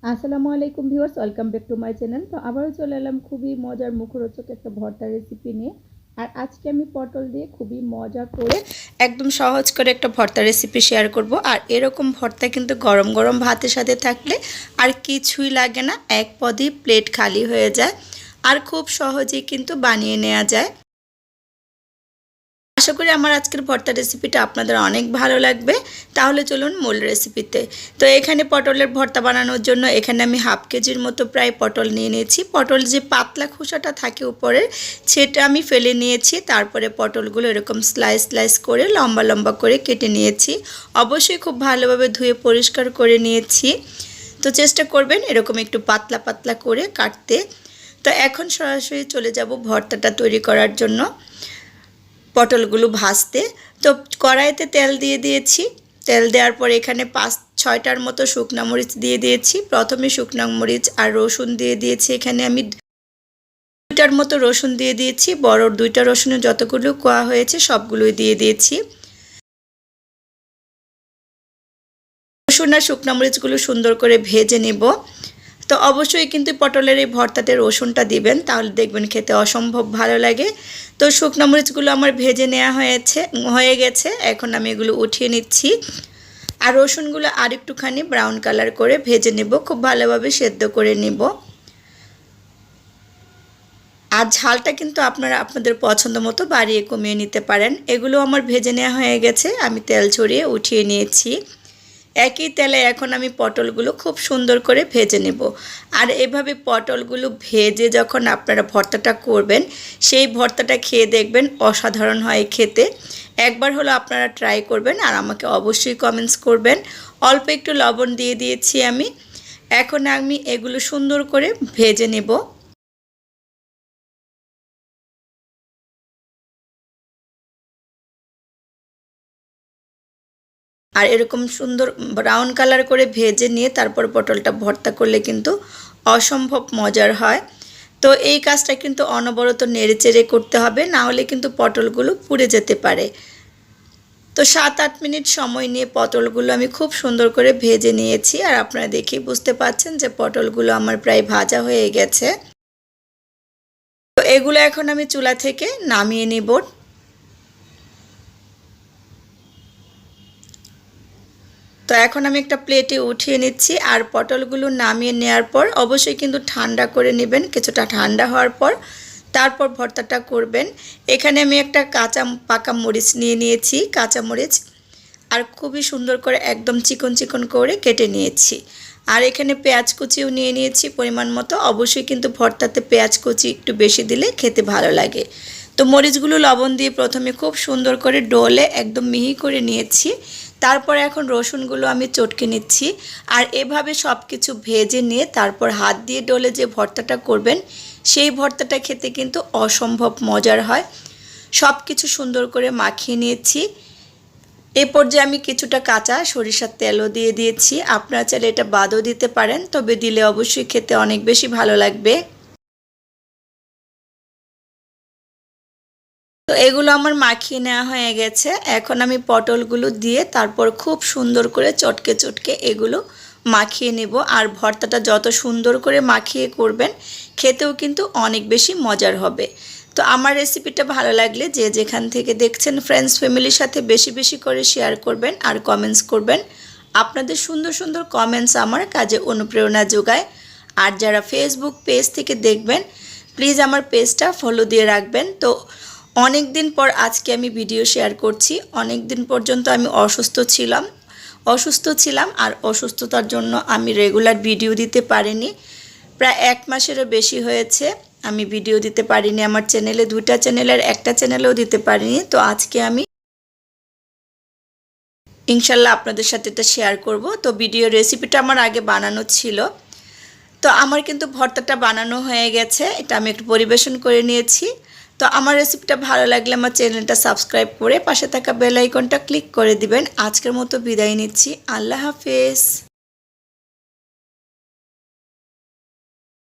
আসসালামু আলাইকুম viewers, welcome back to my channel. তো আবারও চলে এলাম খুবই মজার মুখরোচক একটা ভর্তা রেসিপি নিয়ে। আর আজকে আমি পটল দিয়ে খুবই মজা করে একদম সহজ করে একটা ভর্তা রেসিপি শেয়ার করব। আর এরকম ভর্তা কিন্তু গরম গরম ভাতের সাথে থাকলে আর কিছুই লাগে না, এক পদেই প্লেট খালি হয়ে যায়। আর খুব সহজেই কিন্তু বানিয়ে নেওয়া যায়। আশা করি আমার আজকের ভর্তা রেসিপিটা আপনাদের অনেক ভালো লাগবে। তাহলে চলুন মূল রেসিপিতে। তো এখানে পটলের ভর্তা বানানোর জন্য এখানে আমি হাফ কেজির মতো প্রায় পটল নিয়ে নিয়েছি। পটল যে পাতলা খোসাটা থাকে উপরের, সেটা আমি ফেলে নিয়েছি। তারপরে পটলগুলো এরকম স্লাইস স্লাইস করে লম্বা লম্বা করে কেটে নিয়েছি। অবশ্যই খুব ভালোভাবে ধুয়ে পরিষ্কার করে নিয়েছি। তো চেষ্টা করবেন এরকম একটু পাতলা পাতলা করে কাটতে। তো এখন সরাসরি চলে যাব ভর্তাটা তৈরি করার জন্য পটলগুলো ভাজতে। তো কড়াইতে তেল দিয়ে দিয়েছি। তেল দেওয়ার পর এখানে 5-6টার মতো শুকনো মরিচ দিয়ে দিয়েছি। প্রথমে শুকনো মরিচ আর রসুন দিয়ে দিয়েছি। এখানে আমি 2টার মতো রসুন দিয়ে দিয়েছি। বড় 2টা রসুনে যতগুলো কোয়া হয়েছে সবগুলোই দিয়ে দিয়েছি। রসুন আর শুকনো মরিচগুলো সুন্দর করে ভেজে নেব। তো অবশ্যই কিন্তু পটলের এই ভর্তাতে রসুনটা দিবেন, তাহলে দেখবেন খেতে অসম্ভব ভালো লাগে। তো শুকনো মরিচগুলো আমার ভেজে নেওয়া হয়ে গেছে। এখন আমি এগুলো উঠিয়ে নিচ্ছি। আর রসুনগুলো আর একটুখানি ব্রাউন কালার করে ভেজে নেব, খুব ভালোভাবে সেদ্ধ করে নেব। আর ঝালটা কিন্তু আপনারা আপনাদের পছন্দ মতো বাড়িয়ে কমিয়ে নিতে পারেন। এগুলো আমার ভেজে নেওয়া হয়ে গেছে, আমি তেল ছড়িয়ে উঠিয়ে নিয়েছি। একই তেলে এখন আমি পটলগুলো খুব সুন্দর করে ভেজে নেব। আর এভাবে পটলগুলো ভেজে যখন আপনারা ভর্তাটা করবেন, সেই ভর্তাটা খেয়ে দেখবেন অসাধারণ হয় খেতে। একবার হলো আপনারা ট্রাই করবেন আর আমাকে অবশ্যই কমেন্টস করবেন। অল্প একটু লবণ দিয়ে দিয়েছি আমি। এখন আমি এগুলো সুন্দর করে ভেজে নেব। আর এরকম সুন্দর ব্রাউন কালার করে ভেজে নিয়ে তারপর পটলটা ভর্তা করলে কিন্তু অসম্ভব মজার হয়। তো এই কাজটা কিন্তু অনবরত নেড়েচেড়ে করতে হবে, না হলে কিন্তু পটলগুলো পুড়ে যেতে পারে। তো 7-8 মিনিট সময় নিয়ে পটলগুলো আমি খুব সুন্দর করে ভেজে নিয়েছি। আর আপনারা দেখেই বুঝতে পারছেন যে পটলগুলো আমার প্রায় ভাজা হয়ে গেছে। তো এগুলো এখন আমি চুলা থেকে নামিয়ে নিব। তো এখন আমি একটা প্লেটে উঠিয়ে নিচ্ছি। আর পটলগুলো নামিয়ে নেওয়ার পর অবশ্যই কিন্তু ঠান্ডা করে নেবেন। কিছুটা ঠান্ডা হওয়ার পর তারপর ভর্তাটা করবেন। এখানে আমি একটা পাকা মরিচ নিয়ে নিয়েছি, কাঁচা মরিচ। আর খুবই সুন্দর করে একদম চিকন চিকন করে কেটে নিয়েছি। আর এখানে পেঁয়াজ কুচিও নিয়ে নিয়েছি পরিমাণ মতো। অবশ্যই কিন্তু ভর্তাতে পেঁয়াজ কুচি একটু বেশি দিলে খেতে ভালো লাগে। তো মরিচগুলো লবণ দিয়ে প্রথমে খুব সুন্দর করে ডলে একদম মিহি করে নিয়েছি। তারপরে এখন রসুনগুলো আমি চটকে নিচ্ছি। আর এভাবে সব কিছু ভেজে নিয়ে তারপর হাত দিয়ে ডলে যে ভর্তাটা করবেন, সেই ভর্তাটা খেতে কিন্তু অসম্ভব মজার হয়। সব কিছু সুন্দর করে মাখিয়ে নিয়েছি। এ পর্যায়ে আমি কিছুটা কাঁচা সরিষার তেলও দিয়ে দিয়েছি। আপনারা চাইলে এটা বাদও দিতে পারেন, তবে দিলে অবশ্যই খেতে অনেক বেশি ভালো লাগবে। তো এগুলো আমার মাখিয়ে নেওয়া হয়ে গেছে। এখন আমি পটলগুলো দিয়ে তারপর খুব সুন্দর করে চটকে চটকে এগুলো মাখিয়ে নেব। আর ভর্তাটা যত সুন্দর করে মাখিয়ে করবেন, খেতেও কিন্তু অনেক বেশি মজার হবে। তো আমার রেসিপিটা ভালো লাগলে যে যেখান থেকে দেখছেন ফ্রেন্ডস ফ্যামিলির সাথে বেশি বেশি করে শেয়ার করবেন আর কমেন্টস করবেন। আপনাদের সুন্দর সুন্দর কমেন্টস আমার কাজে অনুপ্রেরণা যোগায়। আর যারা ফেসবুক পেজ থেকে দেখবেন, প্লিজ আমার পেজটা ফলো দিয়ে রাখবেন। তো অনেক দিন পর আজকে আমি ভিডিও শেয়ার করছি। অনেক দিন পর্যন্ত আমি অসুস্থ ছিলাম আর অসুস্থতার জন্য আমি রেগুলার ভিডিও দিতে পারিনি। প্রায় 1 মাসেরও বেশি হয়েছে আমি ভিডিও দিতে পারিনি। আমার চ্যানেলে 2টা চ্যানেলের একটা চ্যানেলেও দিতে পারিনি। তো আজকে আমি ইনশাল্লাহ আপনাদের সাথে এটা শেয়ার করব। তো ভিডিও রেসিপিটা আমার আগে বানানো ছিল। তো আমার কিন্তু ভর্তাটা বানানো হয়ে গেছে, এটা আমি একটু পরিবেশন করে নিয়েছি। তো আমার রেসিপিটা ভালো লাগলে আমার চ্যানেলটা সাবস্ক্রাইব করে পাশে থাকা বেল আইকনটা ক্লিক করে দিবেন। আজকের মতো বিদায় নিচ্ছি। আল্লাহ হাফেজ।